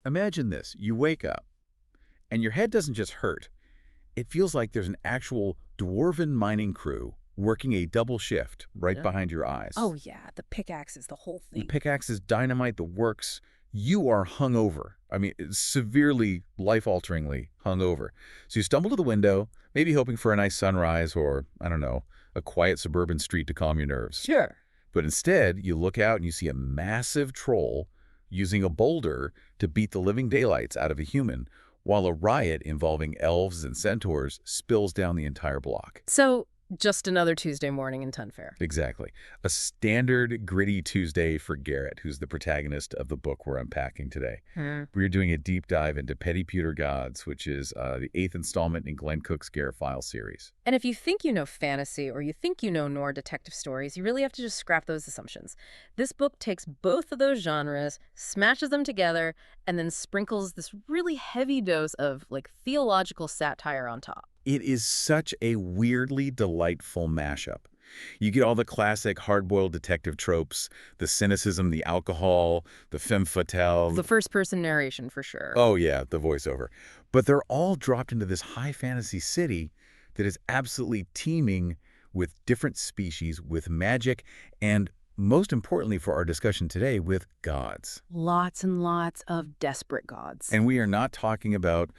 Imagine this. You wake up, and your head doesn't just hurt. It feels like there's an actual dwarven mining crew working a double shift right Yeah. behind your eyes. Oh, yeah, the pickaxes, the whole The thing. pickaxe is dynamite, the works. You are hungover. I mean, severely, life-alteringly hungover. So you stumble to the window, maybe hoping for a nice sunrise or, I don't know, a quiet suburban street to calm your nerves. Sure. But instead, you look out and you see a massive troll using a boulder to beat the living daylights out of a human, while a riot involving elves and centaurs spills down the entire block. So, just another Tuesday morning in TunFaire. Exactly. A standard gritty Tuesday for Garrett, who's the protagonist of the book we're unpacking today. We're doing a deep dive into Petty Pewter Gods, which is the 8th installment in Glen Cook's Garrett File series. And if you think you know fantasy or you think you know noir detective stories, you really have to just scrap those assumptions. This book takes both of those genres, smashes them together, and then sprinkles this really heavy dose of, like, theological satire on top. It is such a weirdly delightful mashup. You get all the classic hard-boiled detective tropes, the cynicism, the alcohol, the femme fatale. The first-person narration, for sure. Oh yeah, the voiceover. But they're all dropped into this high fantasy city that is absolutely teeming with different species, with magic, and most importantly for our discussion today, with gods. Lots and lots of desperate gods. And we are not talking about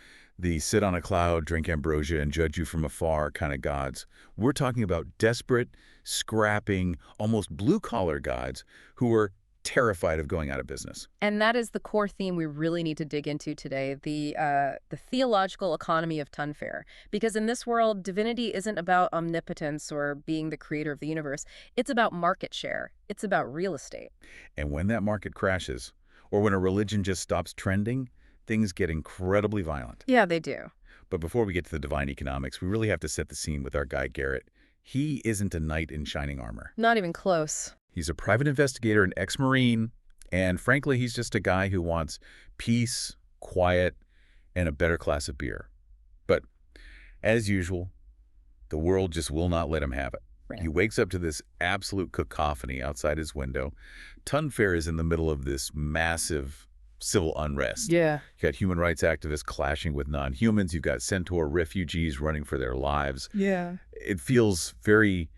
the sit on a cloud, drink ambrosia, and judge you from afar kind of gods. We're talking about desperate, scrapping, almost blue-collar gods who are terrified of going out of business. And that is the core theme we really need to dig into today, the theological economy of TunFaire. Because in this world, divinity isn't about omnipotence or being the creator of the universe. It's about market share. It's about real estate. And when that market crashes, or when a religion just stops trending, things get incredibly violent. Yeah, they do. But before we get to the divine economics, we really have to set the scene with our guy Garrett. He isn't a knight in shining armor. Not even close. He's a private investigator, an ex-Marine, and frankly, he's just a guy who wants peace, quiet, and a better class of beer. But as usual, the world just will not let him have it. Right. He wakes up to this absolute cacophony outside his window. TunFaire is in the middle of this massive civil unrest. Yeah. You got human rights activists clashing with non-humans. You've got centaur refugees running for their lives. Yeah. It feels very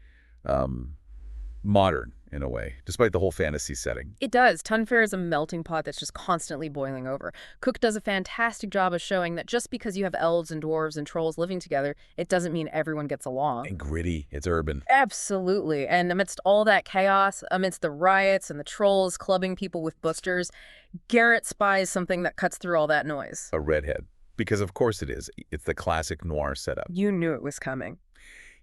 modern in a way, despite the whole fantasy setting. It does. TunFaire is a melting pot that's just constantly boiling over. Cook does a fantastic job of showing that just because you have elves and dwarves and trolls living together, it doesn't mean everyone gets along. And gritty. It's urban. Absolutely. And amidst all that chaos, amidst the riots and the trolls clubbing people with boosters, Garrett spies something that cuts through all that noise. A redhead. Because of course it is. It's the classic noir setup. You knew it was coming.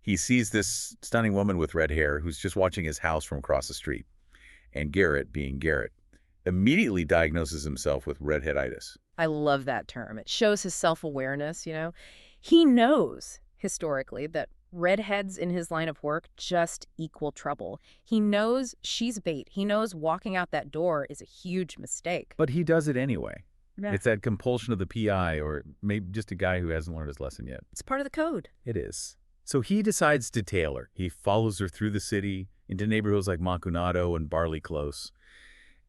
He sees this stunning woman with red hair who's just watching his house from across the street. And Garrett, being Garrett, immediately diagnoses himself with redheaditis. I love that term. It shows his self-awareness, you know. He knows, historically, that redheads in his line of work just equal trouble. He knows she's bait. He knows walking out that door is a huge mistake. But he does it anyway. Yeah. It's that compulsion of the PI, or maybe just a guy who hasn't learned his lesson yet. It's part of the code. It is. So he decides to tail her. He follows her through the city, into neighborhoods like Macunado and Barley Close.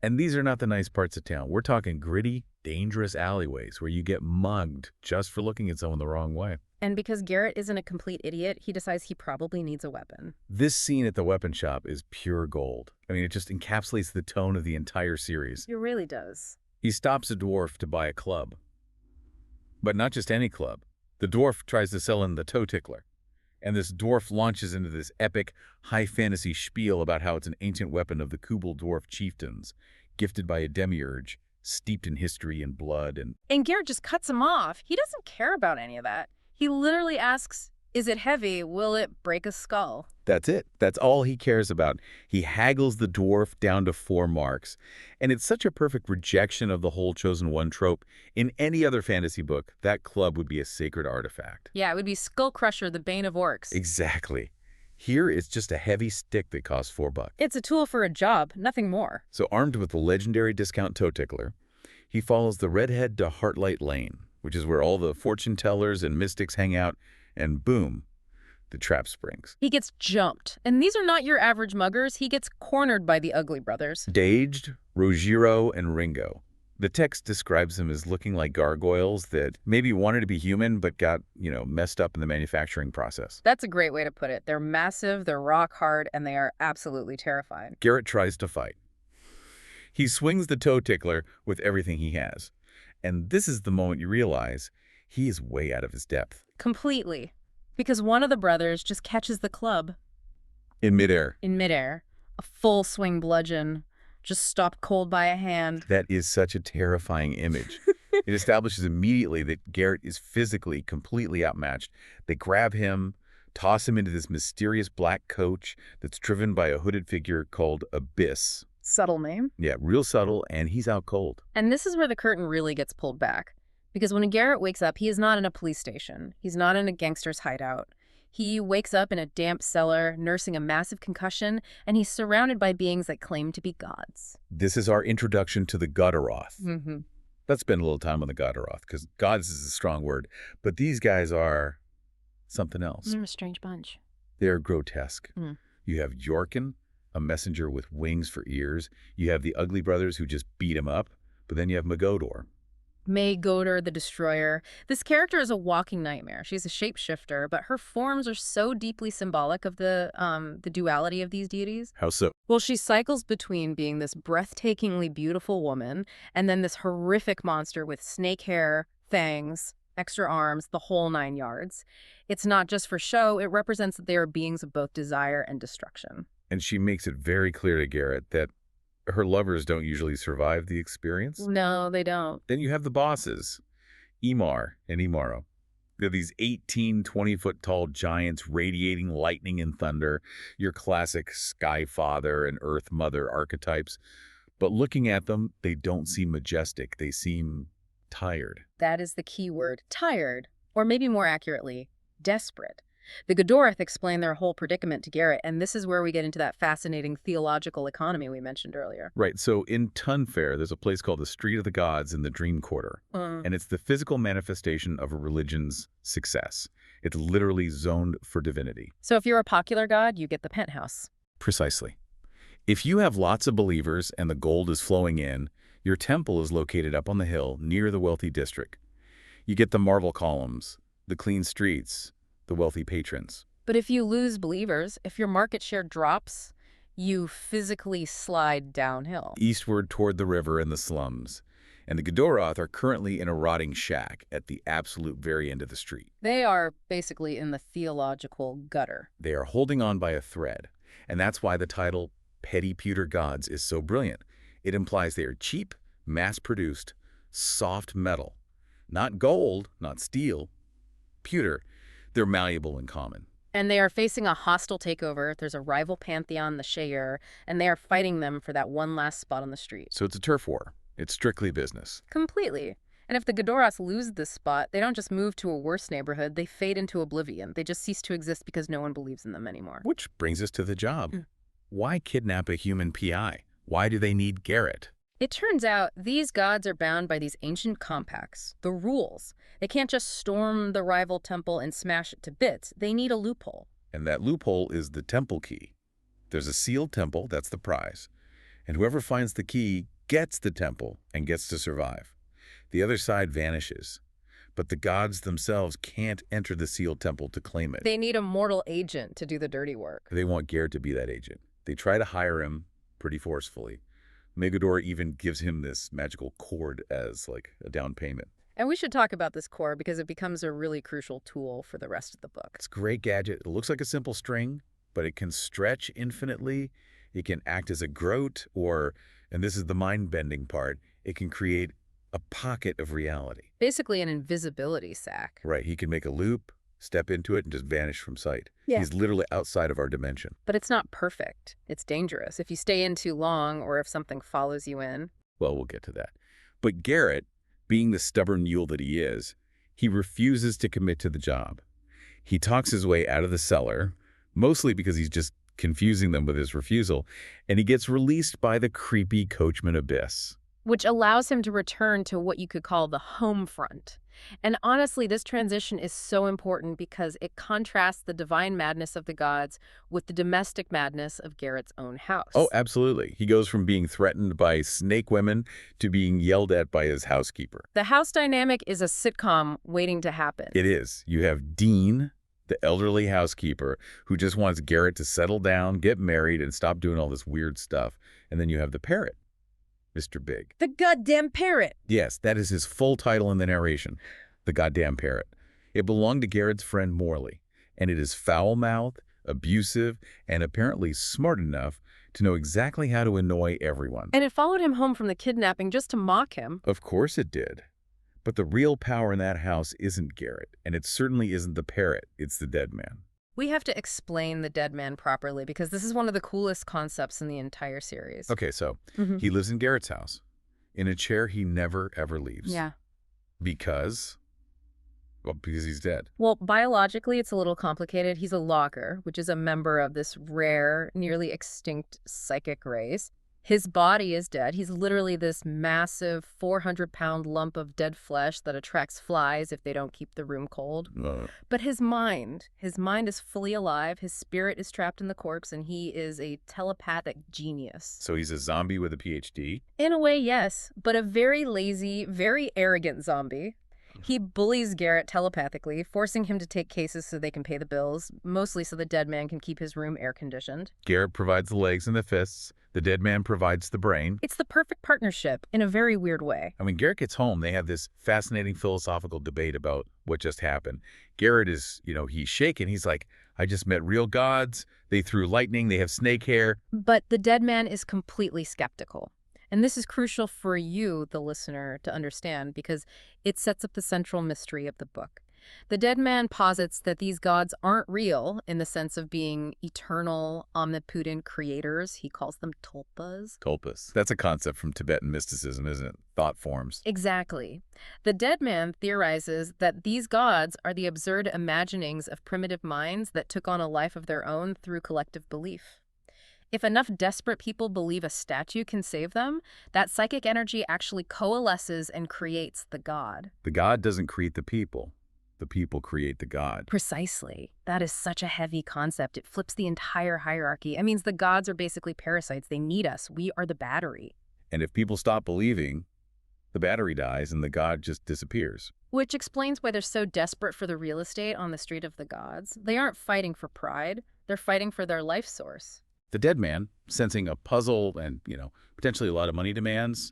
And these are not the nice parts of town. We're talking gritty, dangerous alleyways where you get mugged just for looking at someone the wrong way. And because Garrett isn't a complete idiot, he decides he probably needs a weapon. This scene at the weapon shop is pure gold. I mean, it just encapsulates the tone of the entire series. It really does. He stops a dwarf to buy a club. But not just any club. The dwarf tries to sell him the toe tickler. And this dwarf launches into this epic, high fantasy spiel about how it's an ancient weapon of the Kubal dwarf chieftains, gifted by a demiurge, steeped in history and blood. And Garrett just cuts him off. He doesn't care about any of that. He literally asks, is it heavy? Will it break a skull? That's it. That's all he cares about. He haggles the dwarf down to 4 marks. And it's such a perfect rejection of the whole chosen one trope. In any other fantasy book, that club would be a sacred artifact. Yeah, it would be Skull Crusher, the bane of orcs. Exactly. Here, it's just a heavy stick that costs $4. It's a tool for a job, nothing more. So armed with the legendary discount toe tickler, he follows the redhead to Heartlight Lane, which is where all the fortune tellers and mystics hang out, and boom, the trap springs. He gets jumped. And these are not your average muggers. He gets cornered by the Ugly Brothers. Daged, Rogiro, and Ringo. The text describes them as looking like gargoyles that maybe wanted to be human but got, messed up in the manufacturing process. That's a great way to put it. They're massive, they're rock hard, and they are absolutely terrifying. Garrett tries to fight. He swings the toe tickler with everything he has. And this is the moment you realize he is way out of his depth. Completely. Because one of the brothers just catches the club. In midair. In midair. A full swing bludgeon. Just stopped cold by a hand. That is such a terrifying image. It establishes immediately that Garrett is physically completely outmatched. They grab him, toss him into this mysterious black coach that's driven by a hooded figure called Abyss. Subtle name. Yeah, real subtle, and he's out cold. And this is where the curtain really gets pulled back. Because when Garrett wakes up, he is not in a police station. He's not in a gangster's hideout. He wakes up in a damp cellar, nursing a massive concussion, and he's surrounded by beings that claim to be gods. This is our introduction to the Godaroth. Mm-hmm. Let's spend a little time on the Godaroth, because gods is a strong word. But these guys are something else. They're a strange bunch. They're grotesque. Mm. You have Jorkin, a messenger with wings for ears. You have the Ugly Brothers who just beat him up. But then you have Magodor. May Godor, the Destroyer. This character is a walking nightmare. She's a shapeshifter, but her forms are so deeply symbolic of the duality of these deities. How so? Well, she cycles between being this breathtakingly beautiful woman and then this horrific monster with snake hair, fangs, extra arms, the whole 9 yards. It's not just for show. It represents that they are beings of both desire and destruction. And she makes it very clear to Garrett that her lovers don't usually survive the experience. No, they don't. Then you have the bosses, Emar and Imaro. They're these 18, 20-foot tall giants radiating lightning and thunder, your classic Sky Father and Earth Mother archetypes. But looking at them, they don't seem majestic. They seem tired. That is the key word, tired. Or maybe more accurately, desperate. The Godaroth explain their whole predicament to Garrett, and this is where we get into that fascinating theological economy we mentioned earlier. Right, so in TunFaire, there's a place called the Street of the Gods in the Dream Quarter, and it's the physical manifestation of a religion's success. It's literally zoned for divinity. So if you're a popular god, you get the penthouse. Precisely. If you have lots of believers and the gold is flowing in, your temple is located up on the hill near the wealthy district. You get the marble columns, the clean streets, the wealthy patrons. But if you lose believers, if your market share drops, you physically slide downhill. Eastward toward the river and the slums. And the Godaroth are currently in a rotting shack at the absolute very end of the street. They are basically in the theological gutter. They are holding on by a thread. And that's why the title Petty Pewter Gods is so brilliant. It implies they are cheap, mass-produced, soft metal. Not gold, not steel. Pewter. They're malleable and common. And they are facing a hostile takeover. There's a rival pantheon, the Shayer, and they are fighting them for that one last spot on the street. So it's a turf war. It's strictly business. Completely. And if the Godaroth lose this spot, they don't just move to a worse neighborhood, they fade into oblivion. They just cease to exist because no one believes in them anymore. Which brings us to the job. Why kidnap a human PI? Why do they need Garrett? It turns out these gods are bound by these ancient compacts, the rules. They can't just storm the rival temple and smash it to bits. They need a loophole. And that loophole is the temple key. There's a sealed temple, that's the prize. And whoever finds the key gets the temple and gets to survive. The other side vanishes. But the gods themselves can't enter the sealed temple to claim it. They need a mortal agent to do the dirty work. They want Garrett to be that agent. They try to hire him pretty forcefully. Magodor even gives him this magical cord as like a down payment. And we should talk about this core because it becomes a really crucial tool for the rest of the book. It's a great gadget. It looks like a simple string, but it can stretch infinitely. It can act as a groat or, and this is the mind-bending part, it can create a pocket of reality. Basically an invisibility sack. Right. He can make a loop, step into it, and just vanish from sight. Yeah. He's literally outside of our dimension. But it's not perfect. It's dangerous. If you stay in too long or if something follows you in. Well, we'll get to that. But Garrett, being the stubborn mule that he is, he refuses to commit to the job. He talks his way out of the cellar, mostly because he's just confusing them with his refusal, and he gets released by the creepy coachman Abyss. which allows him to return to what you could call the home front. And honestly, this transition is so important because it contrasts the divine madness of the gods with the domestic madness of Garrett's own house. Oh, absolutely. He goes from being threatened by snake women to being yelled at by his housekeeper. The house dynamic is a sitcom waiting to happen. It is. You have Dean, the elderly housekeeper, who just wants Garrett to settle down, get married, and stop doing all this weird stuff. And then you have the parrot, Mr. Big. The goddamn parrot! Yes, that is his full title in the narration, the goddamn parrot. It belonged to Garrett's friend Morley, and it is foul-mouthed, abusive, and apparently smart enough to know exactly how to annoy everyone. And it followed him home from the kidnapping just to mock him. Of course it did. But the real power in that house isn't Garrett, and it certainly isn't the parrot, it's the dead man. We have to explain the dead man properly because this is one of the coolest concepts in the entire series. Okay, so he lives in Garrett's house, in a chair he never, ever leaves. Yeah. Because? Well, because he's dead. Well, biologically, it's a little complicated. He's a logger, which is a member of this rare, nearly extinct psychic race. His body is dead. He's literally this massive 400-pound lump of dead flesh that attracts flies if they don't keep the room cold. But his mind is fully alive. His spirit is trapped in the corpse, and he is a telepathic genius. So he's a zombie with a PhD? In a way, yes, but a very lazy, very arrogant zombie. He bullies Garrett telepathically, forcing him to take cases so they can pay the bills, mostly so the dead man can keep his room air-conditioned. Garrett provides the legs and the fists. The dead man provides the brain. It's the perfect partnership in a very weird way. And when Garrett gets home, they have this fascinating philosophical debate about what just happened. Garrett is, he's shaken. He's like, I just met real gods. They threw lightning. They have snake hair. But the dead man is completely skeptical. And this is crucial for you, the listener, to understand because it sets up the central mystery of the book. The dead man posits that these gods aren't real in the sense of being eternal, omnipotent creators. He calls them tulpas. Tulpas. That's a concept from Tibetan mysticism, isn't it? Thought forms. Exactly. The dead man theorizes that these gods are the absurd imaginings of primitive minds that took on a life of their own through collective belief. If enough desperate people believe a statue can save them, that psychic energy actually coalesces and creates the god. The god doesn't create the people. The people create the god. Precisely. That is such a heavy concept. It flips the entire hierarchy. It means the gods are basically parasites. They need us. We are the battery. And if people stop believing, the battery dies and the god just disappears. Which explains why they're so desperate for the real estate on the street of the gods. They aren't fighting for pride. They're fighting for their life source. The dead man, sensing a puzzle and, potentially a lot of money demands,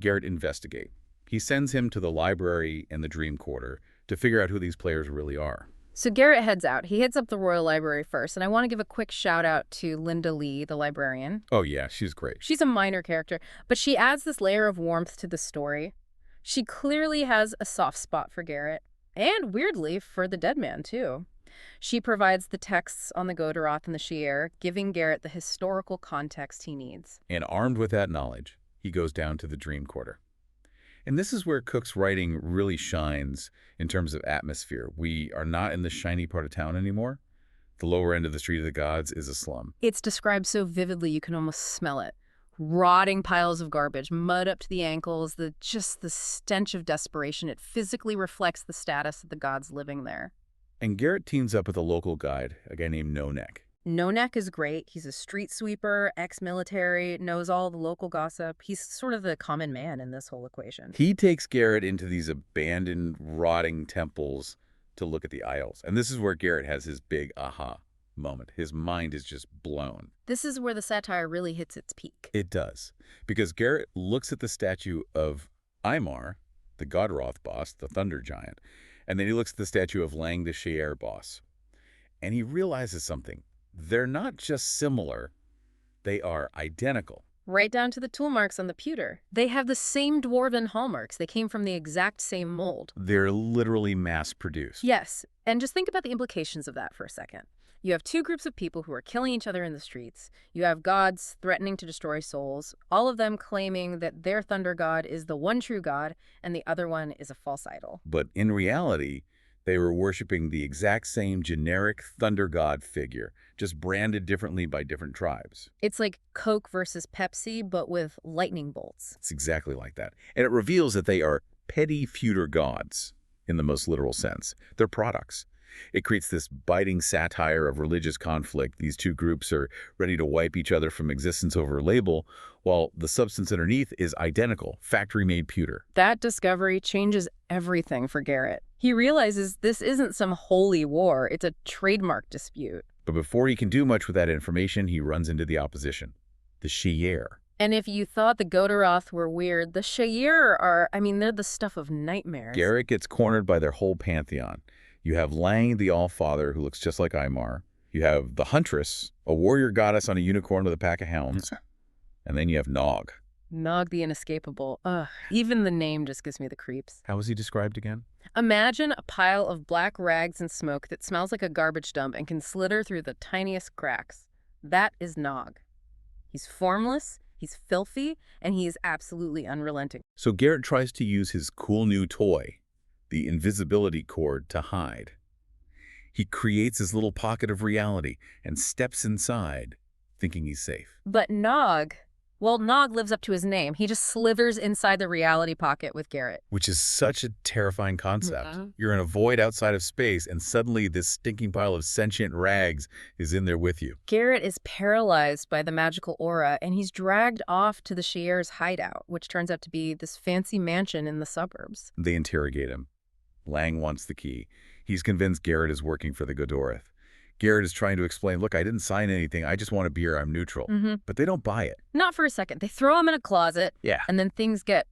Garrett investigate. He sends him to the library and the Dream Quarter to figure out who these players really are. So Garrett heads out. He hits up the Royal Library first, and I want to give a quick shout out to Linda Lee, the librarian. Oh yeah, she's great. She's a minor character, but she adds this layer of warmth to the story. She clearly has a soft spot for Garrett, and weirdly, for the dead man too. She provides the texts on the Godaroth and the Shi'er, giving Garrett the historical context he needs. And armed with that knowledge, he goes down to the Dream Quarter. And this is where Cook's writing really shines in terms of atmosphere. We are not in the shiny part of town anymore. The lower end of the Street of the Gods is a slum. It's described so vividly you can almost smell it. Rotting piles of garbage, mud up to the ankles, the stench of desperation. It physically reflects the status of the gods living there. And Garrett teams up with a local guide, a guy named No Neck. No Neck is great. He's a street sweeper, ex-military, knows all the local gossip. He's sort of the common man in this whole equation. He takes Garrett into these abandoned, rotting temples to look at the idols. And this is where Garrett has his big aha moment. His mind is just blown. This is where the satire really hits its peak. It does. Because Garrett looks at the statue of Imar, the Godaroth boss, the thunder giant, and then he looks at the statue of Lang the Shi'er boss. And he realizes something. They're not just similar, they are identical. Right down to the tool marks on the pewter. They have the same dwarven hallmarks. They came from the exact same mold. They're literally mass-produced. Yes, and just think about the implications of that for a second. You have two groups of people who are killing each other in the streets. You have gods threatening to destroy souls, all of them claiming that their thunder god is the one true god and the other one is a false idol. But in reality, They were worshiping the exact same generic thunder god figure, just branded differently by different tribes. It's like Coke versus Pepsi, but with lightning bolts. It's exactly like that. And it reveals that they are petty pewter gods in the most literal sense. They're products. It creates this biting satire of religious conflict. These two groups are ready to wipe each other from existence over a label, while the substance underneath is identical, factory-made pewter. That discovery changes everything for Garrett. He realizes this isn't some holy war, it's a trademark dispute. But before he can do much with that information, he runs into the opposition, the Shayar. And if you thought the Godaroth were weird, the Shayar are, they're the stuff of nightmares. Garrett gets cornered by their whole pantheon. You have Lang, the All-Father, who looks just like Aymar. You have the Huntress, a warrior goddess on a unicorn with a pack of hounds. And then you have Nog. Nog the Inescapable. Ugh, even the name just gives me the creeps. How was he described again? Imagine a pile of black rags and smoke that smells like a garbage dump and can slither through the tiniest cracks. That is Nog. He's formless, he's filthy, and he is absolutely unrelenting. So Garrett tries to use his cool new toy, the invisibility cord, to hide. He creates his little pocket of reality and steps inside, thinking he's safe. But Nog lives up to his name. He just slithers inside the reality pocket with Garrett. Which is such a terrifying concept. Yeah. You're in a void outside of space, and suddenly this stinking pile of sentient rags is in there with you. Garrett is paralyzed by the magical aura, and he's dragged off to the Shayar's hideout, which turns out to be this fancy mansion in the suburbs. They interrogate him. Lang wants the key. He's convinced Garrett is working for the Godaroth. Garrett is trying to explain, look, I didn't sign anything. I just want a beer. I'm neutral. But they don't buy it. Not for a second. They throw him in a closet, Yeah. and then things get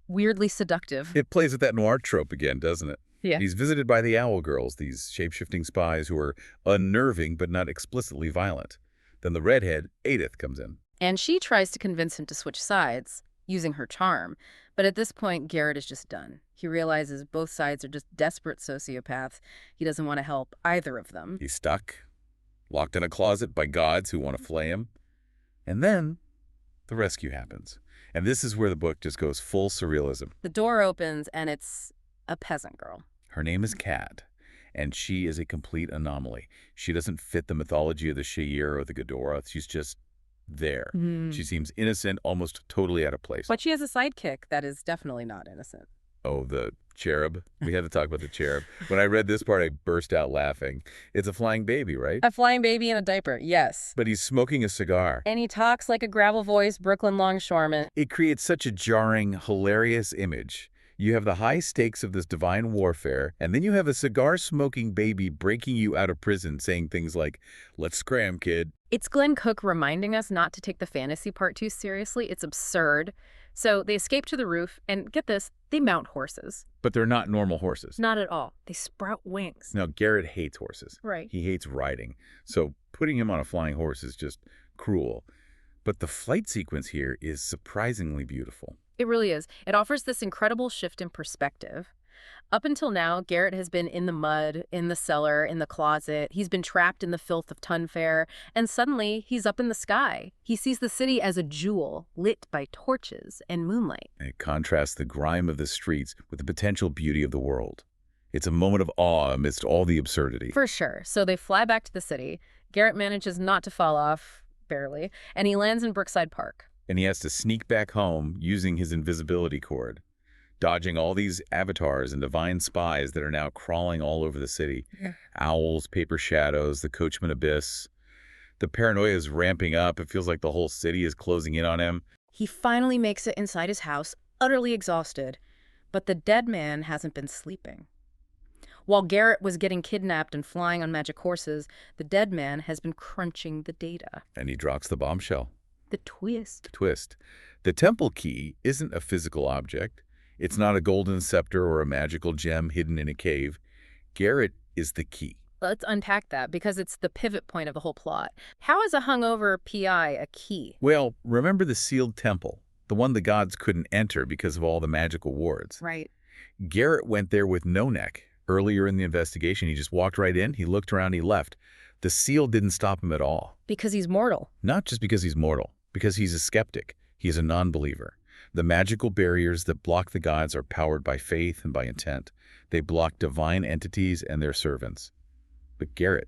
weirdly seductive. It plays with that noir trope again, doesn't it? Yeah. He's visited by the Owl Girls, these shape-shifting spies who are unnerving but not explicitly violent. Then the redhead, Edith, comes in. And she tries to convince him to switch sides, using her charm. But at this point, Garrett is just done. He realizes both sides are just desperate sociopaths. He doesn't want to help either of them. He's stuck, locked in a closet by gods who want to flay him. And then the rescue happens. And this is where the book just goes full surrealism. The door opens, and it's a peasant girl. Her name is Kat, and she is a complete anomaly. She doesn't fit the mythology of the Shayar or the Godaroth. She's just there. She seems innocent, almost totally out of place. But she has a sidekick that is definitely not innocent. Oh, the cherub. We had to talk about the cherub. When I read this part, I burst out laughing. It's a flying baby, right? A flying baby in a diaper, yes. But he's smoking a cigar. And he talks like a gravel-voiced Brooklyn longshoreman. It creates such a jarring, hilarious image. You have the high stakes of this divine warfare, and then you have a cigar-smoking baby breaking you out of prison saying things like, let's scram, kid. It's Glen Cook reminding us not to take the fantasy part too seriously. It's absurd. So they escape to the roof, and get this, they mount horses. But they're not normal horses. Not at all. They sprout wings. Now, Garrett hates horses. Right. He hates riding. So putting him on a flying horse is just cruel. But the flight sequence here is surprisingly beautiful. It really is. It offers this incredible shift in perspective. Up until now, Garrett has been in the mud, in the cellar, in the closet. He's been trapped in the filth of TunFaire, and suddenly he's up in the sky. He sees the city as a jewel, lit by torches and moonlight. It contrasts the grime of the streets with the potential beauty of the world. It's a moment of awe amidst all the absurdity. For sure. So they fly back to the city. Garrett manages not to fall off, barely, and he lands in Brookside Park. And he has to sneak back home using his invisibility cord, dodging all these avatars and divine spies that are now crawling all over the city. Yeah. Owls, paper shadows, the coachman abyss. The paranoia is ramping up. It feels like the whole city is closing in on him. He finally makes it inside his house, utterly exhausted. But the dead man hasn't been sleeping. While Garrett was getting kidnapped and flying on magic horses, the dead man has been crunching the data. And he drops the bombshell. The twist. The temple key isn't a physical object. It's not a golden scepter or a magical gem hidden in a cave. Garrett is the key. Let's unpack that, because it's the pivot point of the whole plot. How is a hungover PI a key? Well, remember the sealed temple, the one the gods couldn't enter because of all the magical wards. Right. Garrett went there with no neck. Earlier in the investigation, he just walked right in, he looked around, he left. The seal didn't stop him at all. Because he's mortal. Not just because he's mortal, because he's a skeptic. He's a non-believer. The magical barriers that block the gods are powered by faith and by intent. They block divine entities and their servants. But Garrett,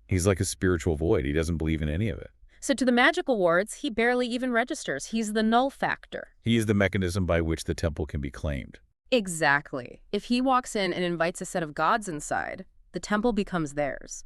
he's like a spiritual void. He doesn't believe in any of it. So to the magical wards, he barely even registers. He's the null factor. He is the mechanism by which the temple can be claimed. Exactly. If he walks in and invites a set of gods inside, the temple becomes theirs.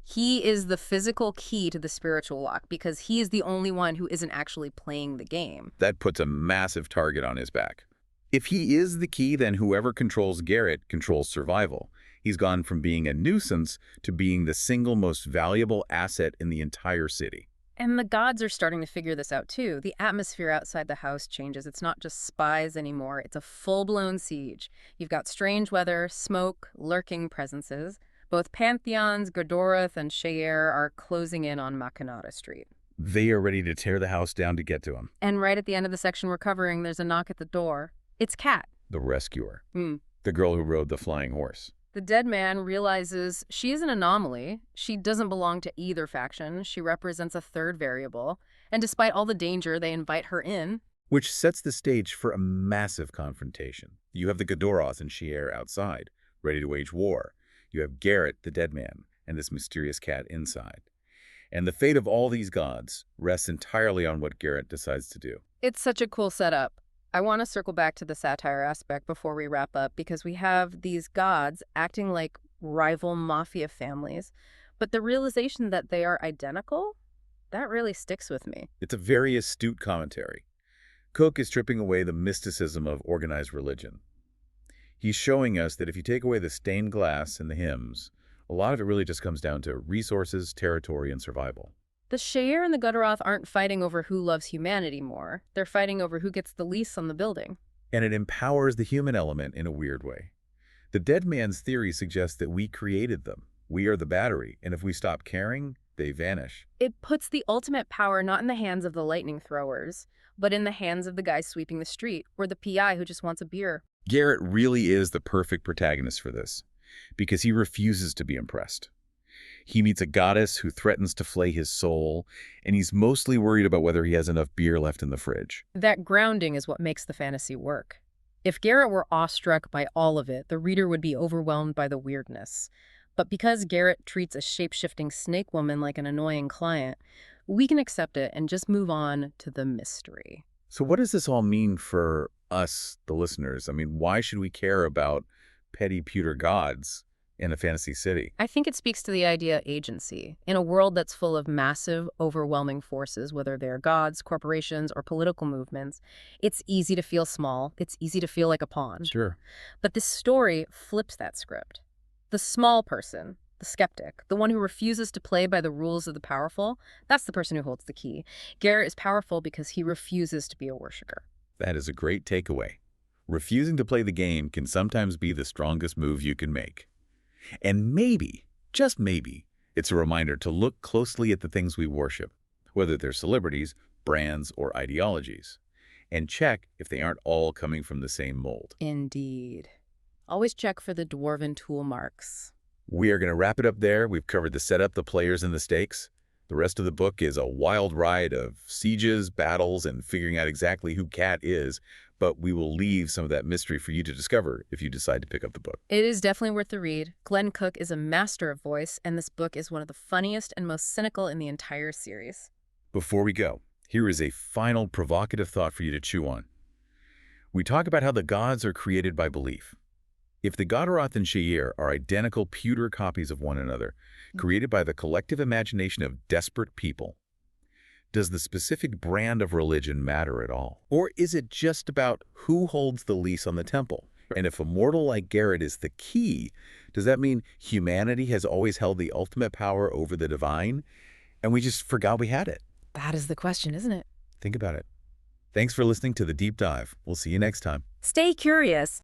He is the physical key to the spiritual lock because he is the only one who isn't actually playing the game. That puts a massive target on his back. If he is the key, then whoever controls Garrett controls survival. He's gone from being a nuisance to being the single most valuable asset in the entire city. And the gods are starting to figure this out too. The atmosphere outside the house changes. It's not just spies anymore. It's a full-blown siege. You've got strange weather, smoke, lurking presences. Both pantheons, Gordoroth and Shayer, are closing in on Machinata Street. They are ready to tear the house down to get to him. And right at the end of the section we're covering, there's a knock at the door. It's Kat. The rescuer. The girl who rode the flying horse. The dead man realizes she is an anomaly. She doesn't belong to either faction. She represents a third variable. And despite all the danger, they invite her in. Which sets the stage for a massive confrontation. You have the Gordoroth and Shayer outside, ready to wage war. You have Garrett, the dead man, and this mysterious cat inside. And the fate of all these gods rests entirely on what Garrett decides to do. It's such a cool setup. I want to circle back to the satire aspect before we wrap up because we have these gods acting like rival mafia families, but the realization that they are identical, that really sticks with me. It's a very astute commentary. Cook is stripping away the mysticism of organized religion. He's showing us that if you take away the stained glass and the hymns, a lot of it really just comes down to resources, territory, and survival. The Shayer and the Gordoroth aren't fighting over who loves humanity more. They're fighting over who gets the lease on the building. And it empowers the human element in a weird way. The dead man's theory suggests that we created them. We are the battery, and if we stop caring, they vanish. It puts the ultimate power not in the hands of the lightning throwers, but in the hands of the guy sweeping the street, or the PI who just wants a beer. Garrett really is the perfect protagonist for this, because he refuses to be impressed. He meets a goddess who threatens to flay his soul, and he's mostly worried about whether he has enough beer left in the fridge. That grounding is what makes the fantasy work. If Garrett were awestruck by all of it, the reader would be overwhelmed by the weirdness. But because Garrett treats a shape-shifting snake woman like an annoying client, we can accept it and just move on to the mystery. So what does this all mean for us, the listeners? I mean, why should we care about petty pewter gods in a fantasy city? I think it speaks to the idea of agency. In a world that's full of massive, overwhelming forces, whether they're gods, corporations, or political movements, it's easy to feel small. It's easy to feel like a pawn. Sure. But this story flips that script. The small person, the skeptic, the one who refuses to play by the rules of the powerful, that's the person who holds the key. Garrett is powerful because he refuses to be a worshiper. That is a great takeaway. Refusing to play the game can sometimes be the strongest move you can make. And maybe, just maybe, it's a reminder to look closely at the things we worship, whether they're celebrities, brands, or ideologies, and check if they aren't all coming from the same mold. Indeed. Always check for the dwarven tool marks. We are going to wrap it up there. We've covered the setup, the players, and the stakes. The rest of the book is a wild ride of sieges, battles, and figuring out exactly who Kat is, but we will leave some of that mystery for you to discover if you decide to pick up the book. It is definitely worth the read. Glen Cook is a master of voice, and this book is one of the funniest and most cynical in the entire series. Before we go, here is a final provocative thought for you to chew on. We talk about how the gods are created by belief. If the Gordoroth and Shayer are identical pewter copies of one another, created by the collective imagination of desperate people, does the specific brand of religion matter at all? Or is it just about who holds the lease on the temple? And if a mortal like Garrett is the key, does that mean humanity has always held the ultimate power over the divine, and we just forgot we had it? That is the question, isn't it? Think about it. Thanks for listening to The Deep Dive. We'll see you next time. Stay curious.